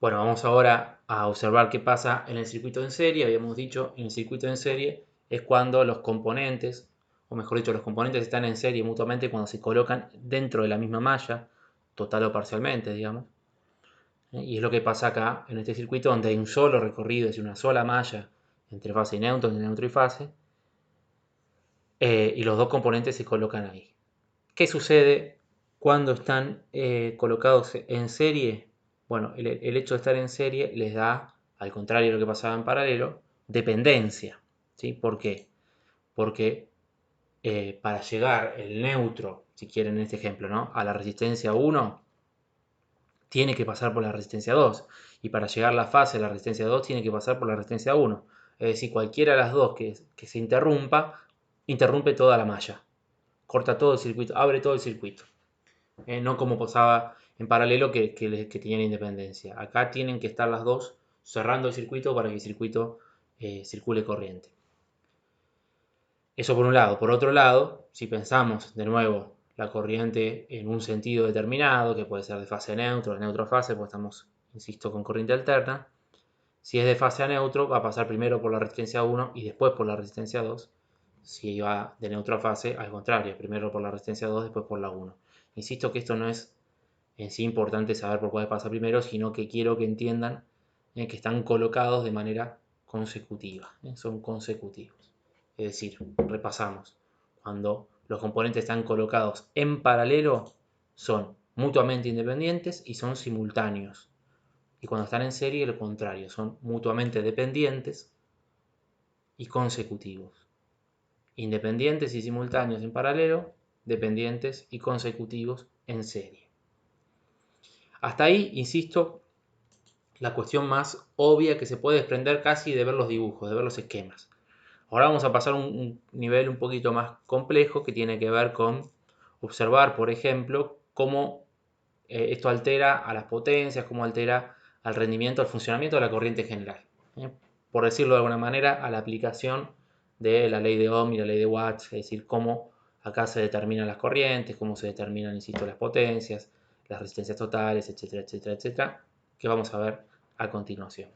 Bueno, vamos ahora a observar qué pasa en el circuito en serie. Habíamos dicho, en el circuito en serie es cuando los componentes, o mejor dicho, los componentes están en serie mutuamente cuando se colocan dentro de la misma malla, total o parcialmente, digamos. Y es lo que pasa acá en este circuito donde hay un solo recorrido, es decir, una sola malla entre fase y neutro y fase, y los dos componentes se colocan ahí. ¿Qué sucede cuando están colocados en serie? Bueno, el hecho de estar en serie les da, al contrario de lo que pasaba en paralelo, dependencia. ¿Sí? ¿Por qué? Porque para llegar el neutro, si quieren en este ejemplo, ¿no? a la resistencia 1, tiene que pasar por la resistencia 2. Y para llegar a la fase de la resistencia 2, tiene que pasar por la resistencia 1. Es decir, cualquiera de las dos que se interrumpa, interrumpe toda la malla. Corta todo el circuito, abre todo el circuito. No como pasaba en paralelo que tenían independencia. Acá tienen que estar las dos cerrando el circuito para que el circuito circule corriente. Eso por un lado. Por otro lado, si pensamos de nuevo la corriente en un sentido determinado, que puede ser de fase a neutro, de neutro a fase, porque estamos, insisto, con corriente alterna, si es de fase a neutro, va a pasar primero por la resistencia 1 y después por la resistencia 2. Si va de neutro a fase, al contrario, primero por la resistencia 2, después por la 1. Insisto que esto no es en sí importante saber por cuál pasa primero, sino que quiero que entiendan que están colocados de manera consecutiva, son consecutivos. Es decir, repasamos, cuando los componentes están colocados en paralelo, son mutuamente independientes y son simultáneos. Y cuando están en serie, lo contrario, son mutuamente dependientes y consecutivos. Independientes y simultáneos en paralelo, dependientes y consecutivos en serie. Hasta ahí, insisto, la cuestión más obvia que se puede desprender casi de ver los dibujos, de ver los esquemas. Ahora vamos a pasar a un nivel un poquito más complejo que tiene que ver con observar, por ejemplo, cómo esto altera a las potencias, cómo altera al rendimiento, al funcionamiento de la corriente general. Por decirlo de alguna manera, a la aplicación de la ley de Ohm y la ley de Watt, es decir, cómo acá se determinan las corrientes, cómo se determinan, insisto, las potencias, las resistencias totales, etcétera, etcétera, etcétera, que vamos a ver a continuación.